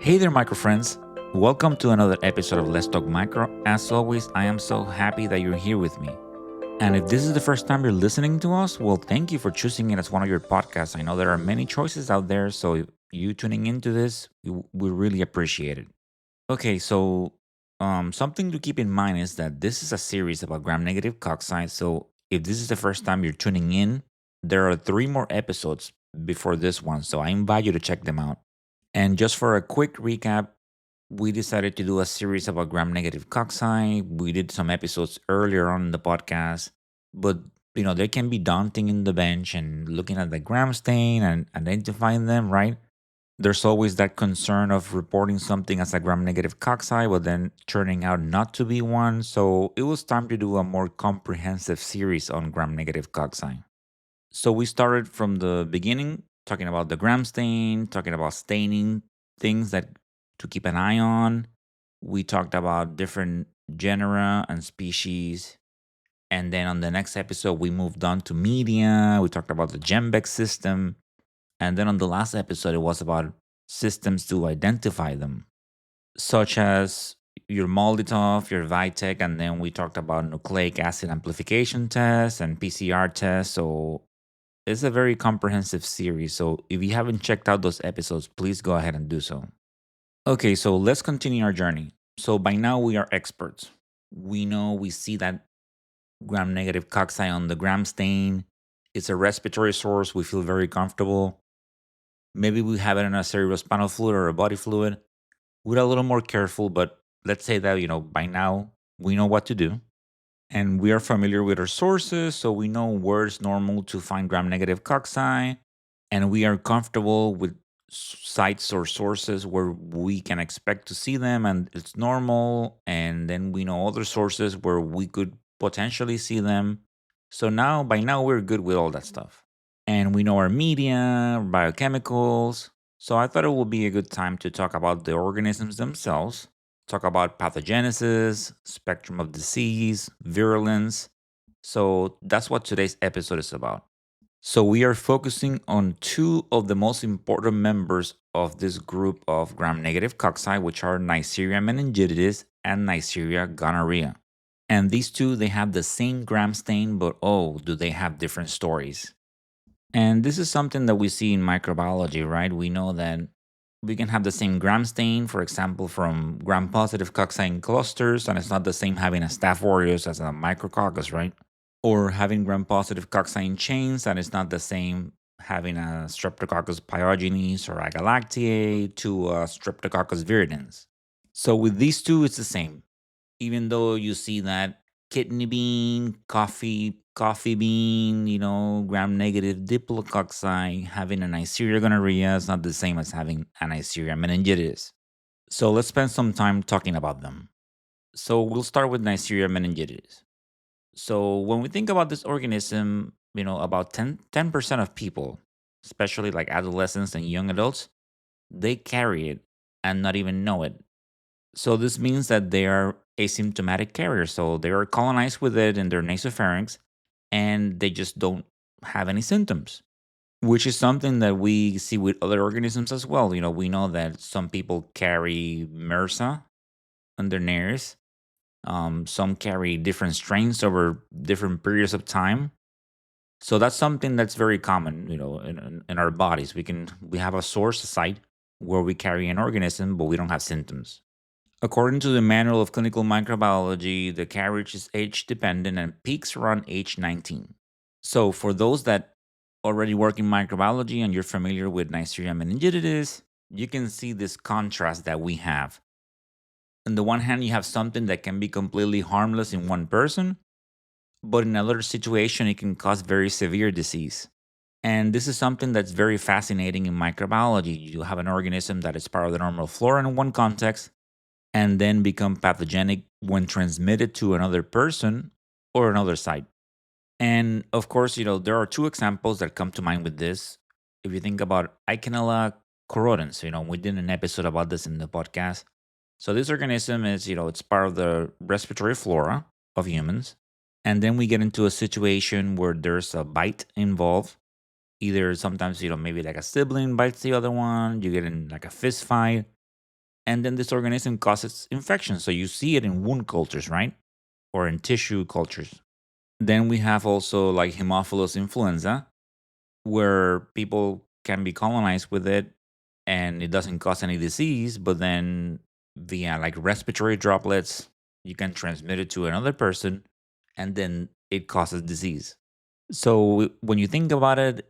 Hey there, micro friends. Welcome to another episode of Let's Talk Micro. As always, I am so happy that you're here with me. And if this is the first time you're listening to us, well, thank you for choosing it as one of your podcasts. I know there are many choices out there, so you tuning into this, we really appreciate it. Okay, so something to keep in mind is that this is a series about gram-negative cocci. So if this is the first time you're tuning in, there are 3 more episodes before this one, so I invite you to check them out. And just for a quick recap, we decided to do a series about gram-negative cocci. We did some episodes earlier on in the podcast, but they can be daunting in the bench and looking at the gram stain and identifying them, right? There's always that concern of reporting something as a gram-negative cocci, but then turning out not to be one. So it was time to do a more comprehensive series on gram-negative cocci. So we started from the beginning, talking about the gram stain, talking about staining things that to keep an eye on. We talked about different genera and species. And then on the next episode, we moved on to media. We talked about the Gembeck system. And then on the last episode, it was about systems to identify them, such as your Molotov, your Vitek, and then we talked about nucleic acid amplification tests and PCR tests. So it's a very comprehensive series, so if you haven't checked out those episodes, please go ahead and do so. Okay, so let's continue our journey. So by now we are experts. We know we see that gram-negative cocci on the gram stain. It's a respiratory source. We feel very comfortable. Maybe we have it in a cerebrospinal fluid or a body fluid. We're a little more careful, but let's say that, by now we know what to do. And we are familiar with our sources, so we know where it's normal to find gram-negative cocci, and we are comfortable with sites or sources where we can expect to see them and it's normal. And then we know other sources where we could potentially see them. So now, by now, we're good with all that stuff. And we know our media, biochemicals. So I thought it would be a good time to talk about the organisms themselves, talk about pathogenesis, spectrum of disease, virulence. So that's what today's episode is about. So we are focusing on 2 of the most important members of this group of gram-negative cocci, which are Neisseria meningitidis and Neisseria gonorrhoeae. And these 2, they have the same gram stain, but oh, do they have different stories? And this is something that we see in microbiology, right? We know that we can have the same gram stain, for example, from gram-positive cocci in clusters, and it's not the same having a Staph aureus as a micrococcus, right? Or having gram-positive cocci in chains, and it's not the same having a Streptococcus pyogenes or Agalactiae to a Streptococcus viridans. So with these 2, it's the same. Even though you see that kidney bean, coffee bean, gram-negative diplococci, having a Neisseria gonorrhoeae is not the same as having a Neisseria meningitis. So let's spend some time talking about them. So we'll start with Neisseria meningitis. So when we think about this organism, about 10% of people, especially like adolescents and young adults, they carry it and not even know it. So this means that they are asymptomatic carriers. So they are colonized with it in their nasopharynx and they just don't have any symptoms, which is something that we see with other organisms as well. We know that some people carry MRSA on their nares. Some carry different strains over different periods of time. So that's something that's very common, in our bodies. We have a source, a site where we carry an organism, but we don't have symptoms. According to the Manual of Clinical Microbiology, the carriage is age dependent and peaks around age 19. So for those that already work in microbiology and you're familiar with Neisseria meningitidis, you can see this contrast that we have. On the one hand, you have something that can be completely harmless in one person, but in another situation, it can cause very severe disease. And this is something that's very fascinating in microbiology. You have an organism that is part of the normal flora in one context and then become pathogenic when transmitted to another person or another site. And of course, there are 2 examples that come to mind with this. If you think about Eikenella corrodens, we did an episode about this in the podcast. So this organism is, it's part of the respiratory flora of humans. And then we get into a situation where there's a bite involved. Either sometimes, maybe like a sibling bites the other one, you get in like a fist fight. And then this organism causes infection. So you see it in wound cultures, right? Or in tissue cultures. Then we have also like Haemophilus influenza, where people can be colonized with it and it doesn't cause any disease, but then via like respiratory droplets, you can transmit it to another person and then it causes disease. So when you think about it,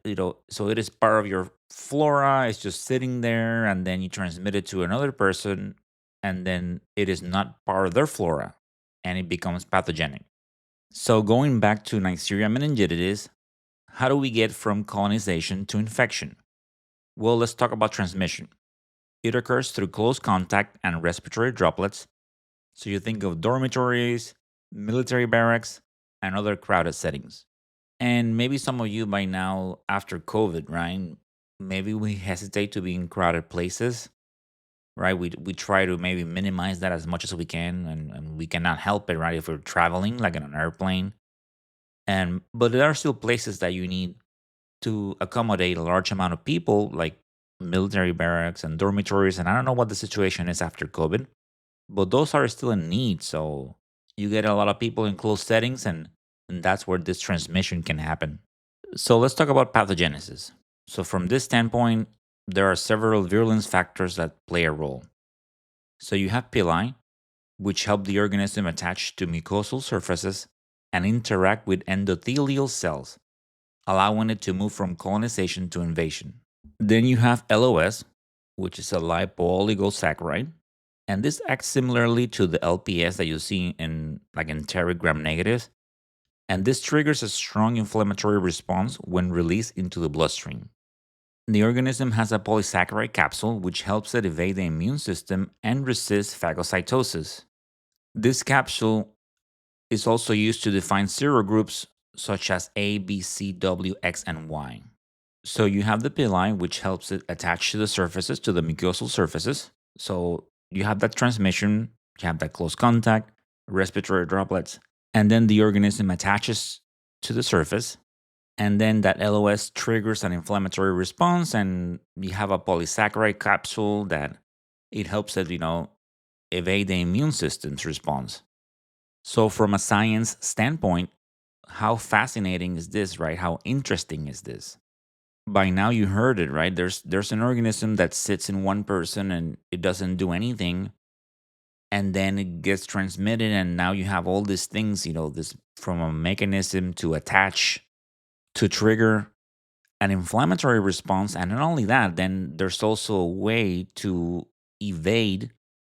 so it is part of your flora, it's just sitting there and then you transmit it to another person and then it is not part of their flora and it becomes pathogenic. So going back to Neisseria meningitidis, how do we get from colonization to infection? Well, let's talk about transmission. It occurs through close contact and respiratory droplets. So you think of dormitories, military barracks, and other crowded settings. And maybe some of you by now, after COVID, right? Maybe we hesitate to be in crowded places, right? We try to maybe minimize that as much as we can, and we cannot help it, right? If we're traveling, like in an airplane. And but there are still places that you need to accommodate a large amount of people, like military barracks and dormitories. And I don't know what the situation is after COVID, but those are still in need. So you get a lot of people in closed settings, and that's where this transmission can happen. So let's talk about pathogenesis. So, from this standpoint, there are several virulence factors that play a role. So, you have pili, which help the organism attach to mucosal surfaces and interact with endothelial cells, allowing it to move from colonization to invasion. Then you have LOS, which is a lipooligosaccharide, and this acts similarly to the LPS that you see in like in gram negatives, and this triggers a strong inflammatory response when released into the bloodstream. The organism has a polysaccharide capsule which helps it evade the immune system and resist phagocytosis. This capsule is also used to define serogroups such as A, B, C, W, X, and Y. So you have the pili, which helps it attach to the surfaces, to the mucosal surfaces. So you have that transmission, you have that close contact, respiratory droplets, and then the organism attaches to the surface. And then that LOS triggers an inflammatory response, and you have a polysaccharide capsule that it helps it, evade the immune system's response. So, from a science standpoint, how fascinating is this, right? How interesting is this? By now you heard it, right? There's an organism that sits in one person and it doesn't do anything, and then it gets transmitted, and now you have all these things, this from a mechanism to attach, to trigger an inflammatory response. And not only that, then there's also a way to evade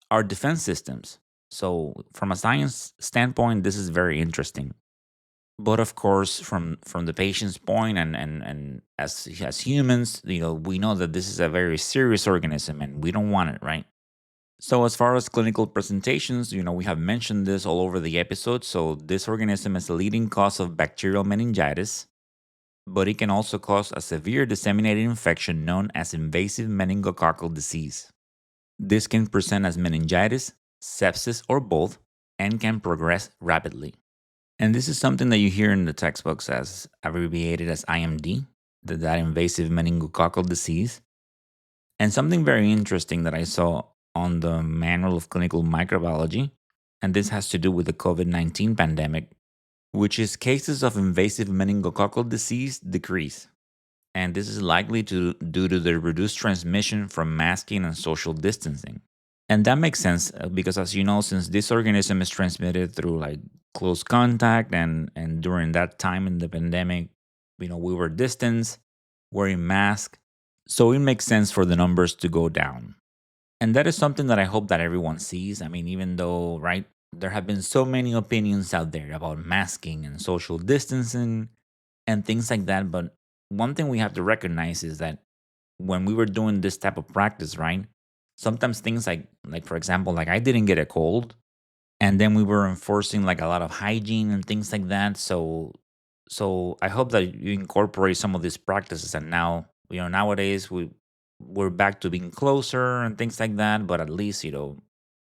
our defense systems. So from a science standpoint, this is very interesting. But of course, from the patient's point, and as humans, we know that this is a very serious organism and we don't want it, right? So as far as clinical presentations, we have mentioned this all over the episode. So this organism is the leading cause of bacterial meningitis, but it can also cause a severe disseminated infection known as invasive meningococcal disease. This can present as meningitis, sepsis, or both, and can progress rapidly. And this is something that you hear in the textbooks as abbreviated as IMD, that invasive meningococcal disease. And something very interesting that I saw on the Manual of Clinical Microbiology, and this has to do with the COVID-19 pandemic, which is cases of invasive meningococcal disease decrease. And this is likely due to the reduced transmission from masking and social distancing. And that makes sense because, as you know, since this organism is transmitted through like close contact, and during that time in the pandemic, we were distanced, wearing masks, so it makes sense for the numbers to go down. And that is something that I hope that everyone sees. I mean, even though, right, there have been so many opinions out there about masking and social distancing and things like that, but one thing we have to recognize is that when we were doing this type of practice, right? Sometimes things like for example, like I didn't get a cold, and then we were enforcing like a lot of hygiene and things like that. So I hope that you incorporate some of these practices, and now nowadays we're back to being closer and things like that. But at least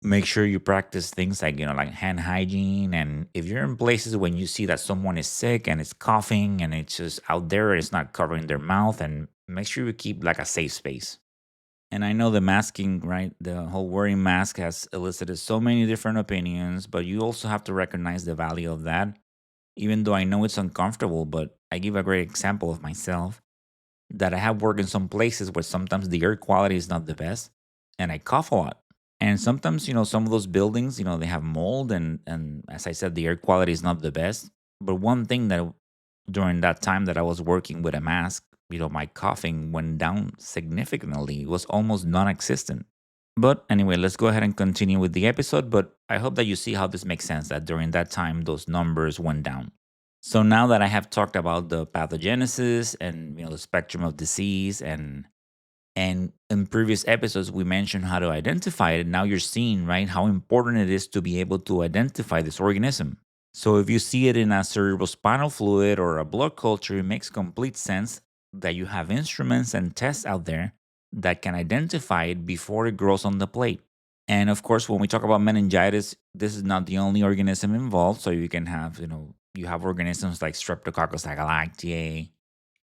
make sure you practice things like like hand hygiene. And if you're in places when you see that someone is sick and it's coughing and it's just out there, it's not covering their mouth, and make sure you keep like a safe space. And I know the masking, right? The whole wearing mask has elicited so many different opinions, but you also have to recognize the value of that. Even though I know it's uncomfortable, but I give a great example of myself that I have worked in some places where sometimes the air quality is not the best and I cough a lot. And sometimes, some of those buildings, they have mold and as I said, the air quality is not the best. But one thing that during that time that I was working with a mask, my coughing went down significantly. It was almost non-existent. But anyway, let's go ahead and continue with the episode. But I hope that you see how this makes sense that during that time, those numbers went down. So now that I have talked about the pathogenesis and the spectrum of disease and in previous episodes we mentioned how to identify it, now you're seeing right how important it is to be able to identify this organism. So if you see it in a cerebrospinal fluid or a blood culture, it makes complete sense that you have instruments and tests out there that can identify it before it grows on the plate. And of course, when we talk about meningitis, this is not the only organism involved. So you can have, you have organisms like Streptococcus agalactiae,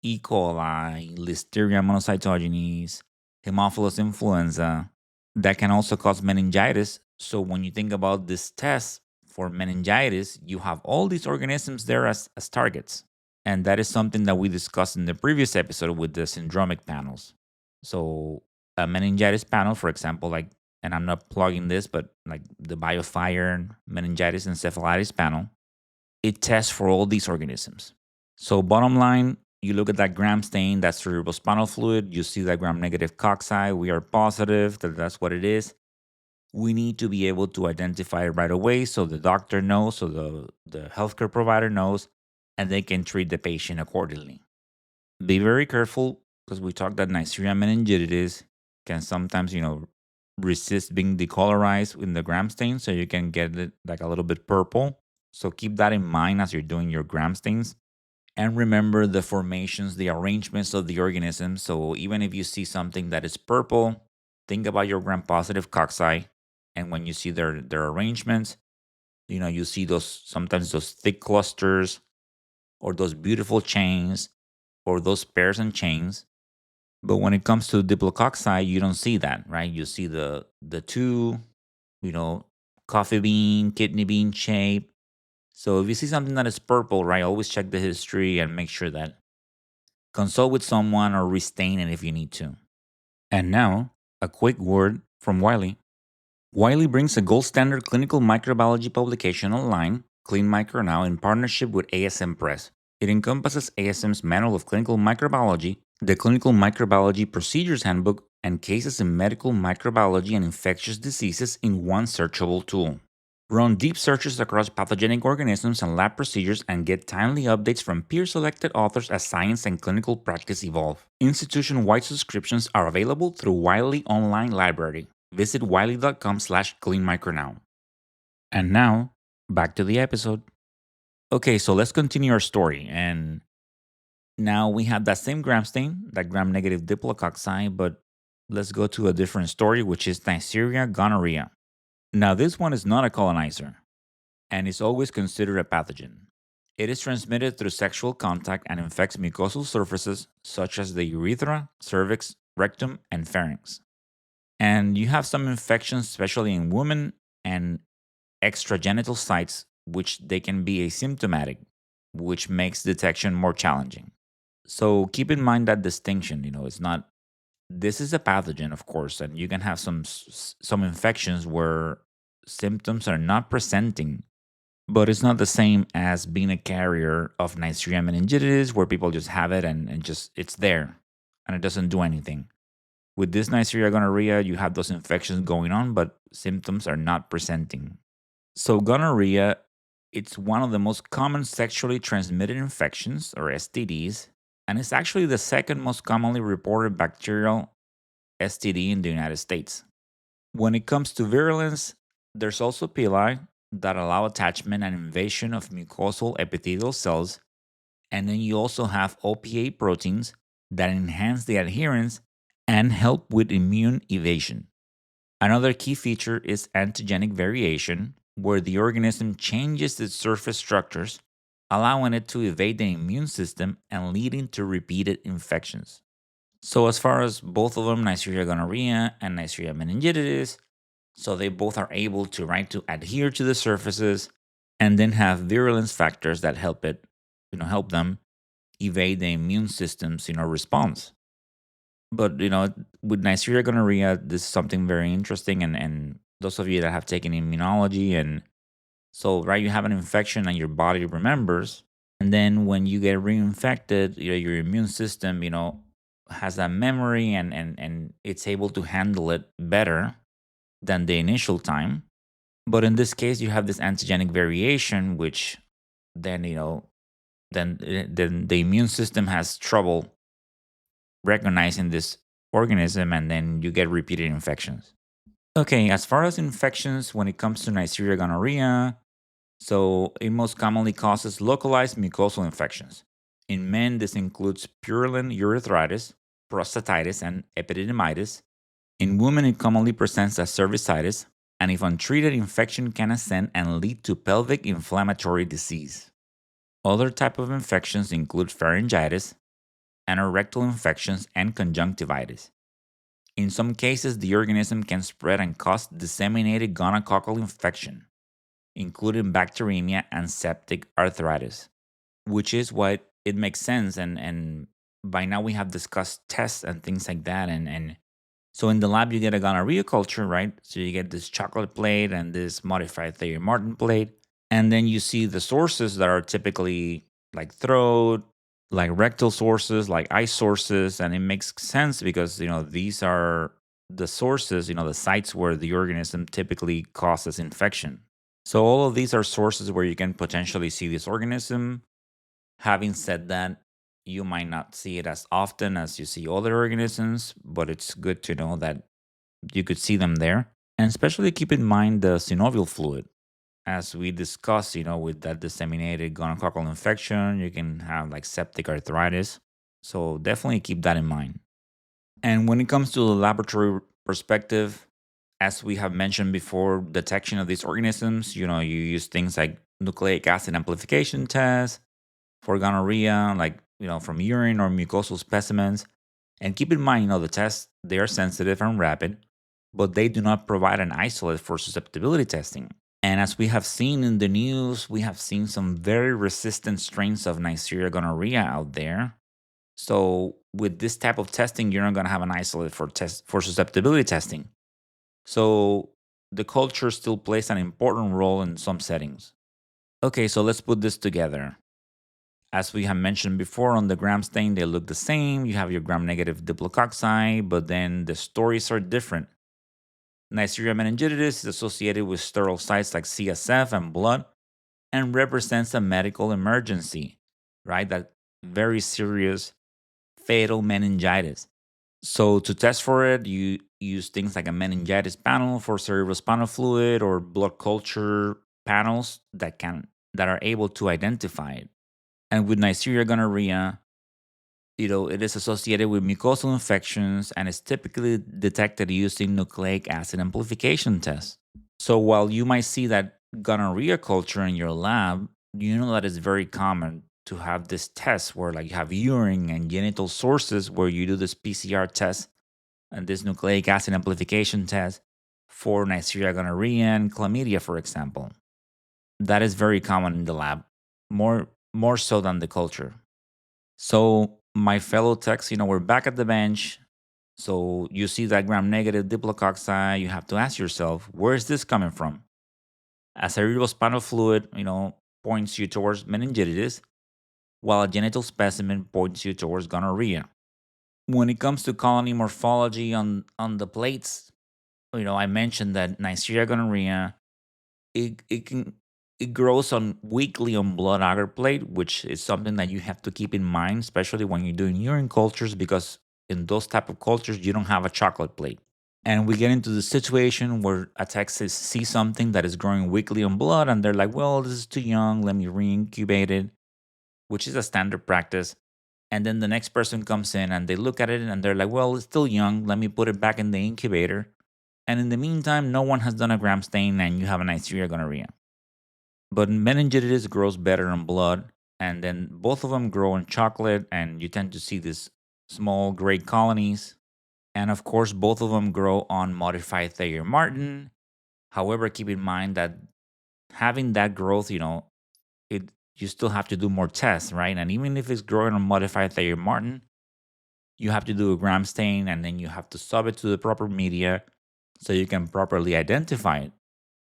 E. coli, Listeria monocytogenes, Haemophilus influenza that can also cause meningitis. So when you think about this test for meningitis, you have all these organisms there as targets. And that is something that we discussed in the previous episode with the syndromic panels. So a meningitis panel, for example, like, and I'm not plugging this, but like the BioFire meningitis encephalitis panel, it tests for all these organisms. So bottom line, you look at that gram stain, that's cerebrospinal fluid, you see that gram negative cocci, we are positive that that's what it is. We need to be able to identify it right away so the doctor knows, so the healthcare provider knows, and they can treat the patient accordingly. Be very careful because we talked that Neisseria meningitidis can sometimes, resist being decolorized in the gram stain, so you can get it like a little bit purple. So keep that in mind as you're doing your gram stains. And remember the formations, the arrangements of the organism. So even if you see something that is purple, think about your gram positive cocci. And when you see their arrangements, you see those sometimes those thick clusters or those beautiful chains or those pairs and chains. But when it comes to diplococci, you don't see that, right? You see the two, you know, coffee bean, kidney bean shape. So if you see something that is purple, right, always check the history and make sure that consult with someone or restain it if you need to. And now, a quick word from Wiley. Wiley brings a gold standard clinical microbiology publication online, Clean Micro Now, in partnership with ASM Press. It encompasses ASM's Manual of Clinical Microbiology, the Clinical Microbiology Procedures Handbook, and cases in medical microbiology and infectious diseases in one searchable tool. Run deep searches across pathogenic organisms and lab procedures and get timely updates from peer-selected authors as science and clinical practice evolve. Institution-wide subscriptions are available through Wiley Online Library. Visit wiley.com/cleanmicronow. And now, back to the episode. Okay, so let's continue our story. And now we have that same gram stain, that gram-negative diplococci, but let's go to a different story, which is Neisseria gonorrhoeae. Now, this one is not a colonizer and is always considered a pathogen. It is transmitted through sexual contact and infects mucosal surfaces such as the urethra, cervix, rectum, and pharynx. And you have some infections, especially in women and extragenital sites, which they can be asymptomatic, which makes detection more challenging. So keep in mind that distinction. It's not. This is a pathogen, of course, and you can have some infections where symptoms are not presenting, but it's not the same as being a carrier of Neisseria meningitidis, where people just have it and just it's there and it doesn't do anything. With this Neisseria gonorrhea, you have those infections going on, but symptoms are not presenting. So gonorrhea, it's one of the most common sexually transmitted infections, or STDs, and it's actually the second most commonly reported bacterial STD in the United States. When it comes to virulence, there's also pili that allow attachment and invasion of mucosal epithelial cells, and then you also have OPA proteins that enhance the adherence and help with immune evasion. Another key feature is antigenic variation, where the organism changes its surface structures, allowing it to evade the immune system and leading to repeated infections. So as far as both of them, Neisseria gonorrhea and Neisseria meningitidis, so they both are able to adhere to the surfaces and then have virulence factors that help them evade the immune system's response. But with Neisseria gonorrhea, this is something very interesting, and those of you that have taken immunology, and so right, you have an infection and your body remembers, and then when you get reinfected, your immune system, has that memory, and it's able to handle it better than the initial time. But in this case, you have this antigenic variation, which then then the immune system has trouble recognizing this organism, and then you get repeated infections. Okay, as far as infections, when it comes to Neisseria gonorrhea, so it most commonly causes localized mucosal infections. In men, this includes purulent urethritis, prostatitis, and epididymitis. In women, it commonly presents as cervicitis, and if untreated, infection can ascend and lead to pelvic inflammatory disease. Other type of infections include pharyngitis, anorectal infections, and conjunctivitis. In some cases, the organism can spread and cause disseminated gonococcal infection, including bacteremia and septic arthritis, which is why it makes sense. And by now we have discussed tests and things like that. And so in the lab, you get a gonorrhea culture, right? So you get this chocolate plate and this modified Thayer Martin plate. And then you see the sources that are typically like throat, like rectal sources, like eye sources. And it makes sense because, these are the sources, the sites where the organism typically causes infection. So all of these are sources where you can potentially see this organism. Having said that, you might not see it as often as you see other organisms, but it's good to know that you could see them there. And especially keep in mind the synovial fluid. As we discussed, with that disseminated gonococcal infection, you can have like septic arthritis. So definitely keep that in mind. And when it comes to the laboratory perspective, as we have mentioned before, detection of these organisms, you use things like nucleic acid amplification tests for gonorrhea, like, from urine or mucosal specimens. And keep in mind, the tests, they are sensitive and rapid, but they do not provide an isolate for susceptibility testing. And as we have seen in the news, we have seen some very resistant strains of Neisseria gonorrhea out there. So with this type of testing, you're not going to have an isolate for susceptibility testing. So the culture still plays an important role in some settings. Okay, so let's put this together. As we have mentioned before, on the gram stain, they look the same. You have your gram negative diplococci, but then the stories are different. Neisseria meningitidis is associated with sterile sites like CSF and blood and represents a medical emergency, right? That very serious fatal meningitis. So to test for it, you use things like a meningitis panel for cerebrospinal fluid or blood culture panels that are able to identify it. And with Neisseria gonorrhea, it is associated with mucosal infections and is typically detected using nucleic acid amplification tests. So while you might see that gonorrhea culture in your lab, you know that it's very common to have this test where like you have urine and genital sources where you do this PCR test and this nucleic acid amplification test for Neisseria gonorrhea and chlamydia, for example. That is very common in the lab, more so than the culture. So my fellow techs, we're back at the bench. So you see that gram negative diplococci, you have to ask yourself, where is this coming from? As cerebrospinal fluid, points you towards meningitis, while a genital specimen points you towards gonorrhea. When it comes to colony morphology on the plates, I mentioned that Neisseria gonorrhea, it can it grows on weakly on blood agar plate, which is something that you have to keep in mind, especially when you're doing urine cultures, because in those type of cultures you don't have a chocolate plate. And we get into the situation where a Texas see something that is growing weakly on blood, and they're like, "Well, this is too young. Let me re-incubate it," which is a standard practice. And then the next person comes in and they look at it and they're like, "Well, it's still young. Let me put it back in the incubator." And in the meantime, no one has done a gram stain, and you have a Neisseria gonorrhea. But meningitis grows better in blood, and then both of them grow in chocolate, and you tend to see this small gray colonies. And of course, both of them grow on modified Thayer Martin. However, keep in mind that having that growth, it you still have to do more tests, right? And even if it's growing on modified Thayer Martin, you have to do a gram stain and then you have to sub it to the proper media so you can properly identify it.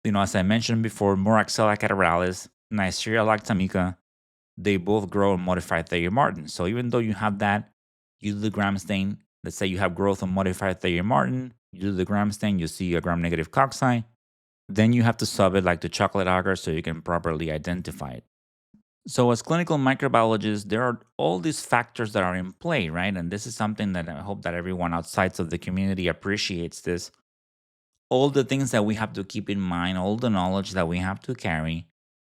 As I mentioned before, Moraxella cataralis, Neisseria lactamica, they both grow on modified Thayer Martin. So even though you have that, you do the gram stain. Let's say you have growth on modified Thayer Martin, you do the gram stain, you see a gram negative cocci. Then you have to sub it like the chocolate agar so you can properly identify it. So, as clinical microbiologists, there are all these factors that are in play, right? And this is something that I hope that everyone outside of the community appreciates this. All the things that we have to keep in mind, all the knowledge that we have to carry,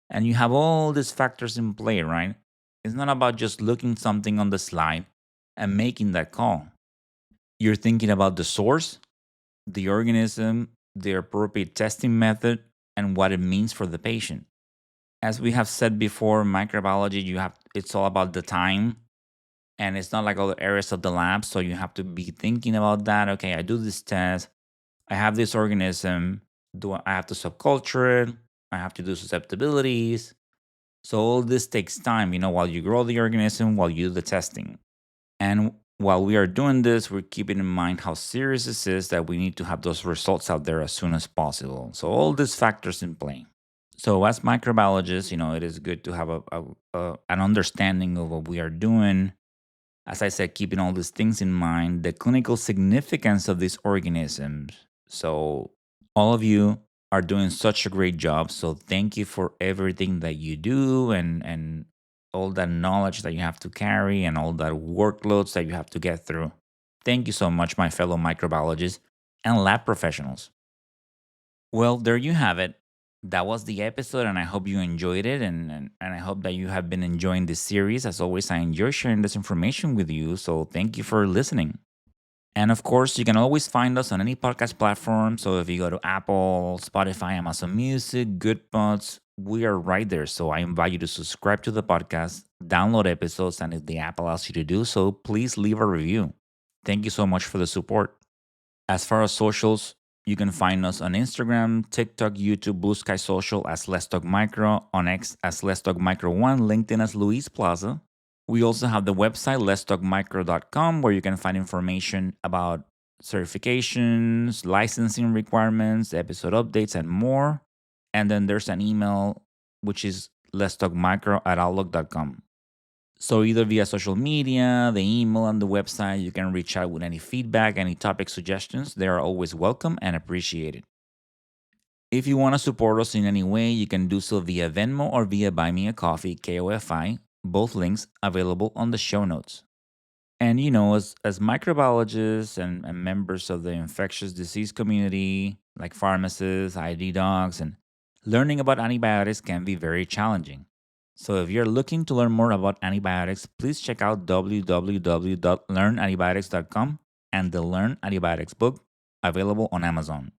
and you have all these factors in play, right? It's not about just looking something on the slide and making that call. You're thinking about the source, the organism, the appropriate testing method, and what it means for the patient. As we have said before, microbiology, it's all about the time, and it's not like all the areas of the lab. So you have to be thinking about that. Okay, I do this test, I have this organism. I have to subculture it? I have to do susceptibilities. So all this takes time, while you grow the organism, while you do the testing. And while we are doing this, we're keeping in mind how serious this is, that we need to have those results out there as soon as possible. So all these factors in play. So as microbiologists, it is good to have an understanding of what we are doing. As I said, keeping all these things in mind, the clinical significance of these organisms. So all of you are doing such a great job. So thank you for everything that you do, and all that knowledge that you have to carry and all that workloads that you have to get through. Thank you so much, my fellow microbiologists and lab professionals. Well, there you have it. That was the episode, and I hope you enjoyed it. And I hope that you have been enjoying this series. As always, I enjoy sharing this information with you. So thank you for listening. And of course, you can always find us on any podcast platform. So if you go to Apple, Spotify, Amazon Music, GoodPods, we are right there. So I invite you to subscribe to the podcast, download episodes, and if the app allows you to do so, please leave a review. Thank you so much for the support. As far as socials, you can find us on Instagram, TikTok, YouTube, Blue Sky Social as Let's Talk Micro, on X as Let's Talk Micro 1, LinkedIn as Luis Plaza. We also have the website letstalkmicro.com, where you can find information about certifications, licensing requirements, episode updates, and more. And then there's an email, which is letstalkmicro@outlook.com. So either via social media, the email, and the website, you can reach out with any feedback, any topic suggestions. They are always welcome and appreciated. If you want to support us in any way, you can do so via Venmo or via Buy Me a Coffee, KOFI, both links available on the show notes. And as microbiologists and members of the infectious disease community, like pharmacists, ID docs, and learning about antibiotics can be very challenging. So if you're looking to learn more about antibiotics, please check out www.learnantibiotics.com and the Learn Antibiotics book, available on Amazon.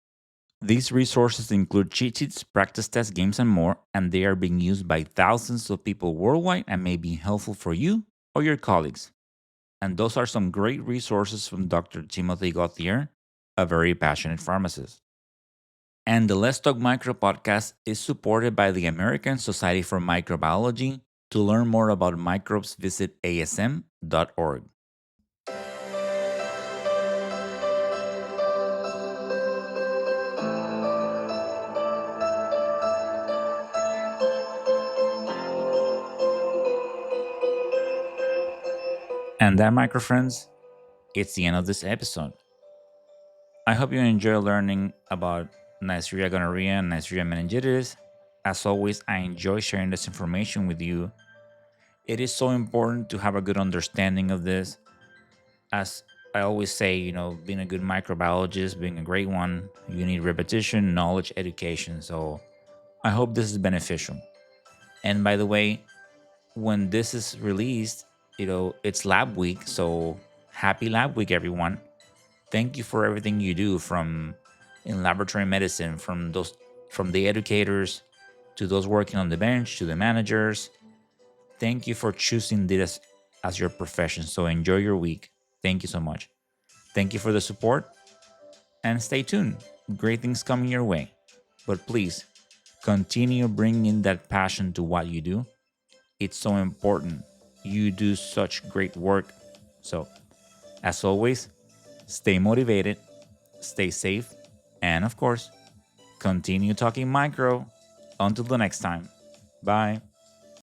These resources include cheat sheets, practice tests, games, and more, and they are being used by thousands of people worldwide and may be helpful for you or your colleagues. And those are some great resources from Dr. Timothy Gauthier, a very passionate pharmacist. And the Let's Talk Micro podcast is supported by the American Society for Microbiology. To learn more about microbes, visit asm.org. And that, micro friends, it's the end of this episode. I hope you enjoy learning about Neisseria gonorrhoeae and Neisseria meningitis. As always, I enjoy sharing this information with you. It is so important to have a good understanding of this. As I always say, being a good microbiologist, being a great one, you need repetition, knowledge, education. So I hope this is beneficial. And by the way, when this is released, it's lab week. So happy lab week, everyone. Thank you for everything you do, from in laboratory medicine, from the educators to those working on the bench to the managers. Thank you for choosing this as your profession. So enjoy your week. Thank you so much. Thank you for the support and stay tuned. Great things coming your way. But please continue bringing that passion to what you do. It's so important. You do such great work. So, as always, stay motivated, stay safe, and of course, continue talking micro. Until the next time. Bye.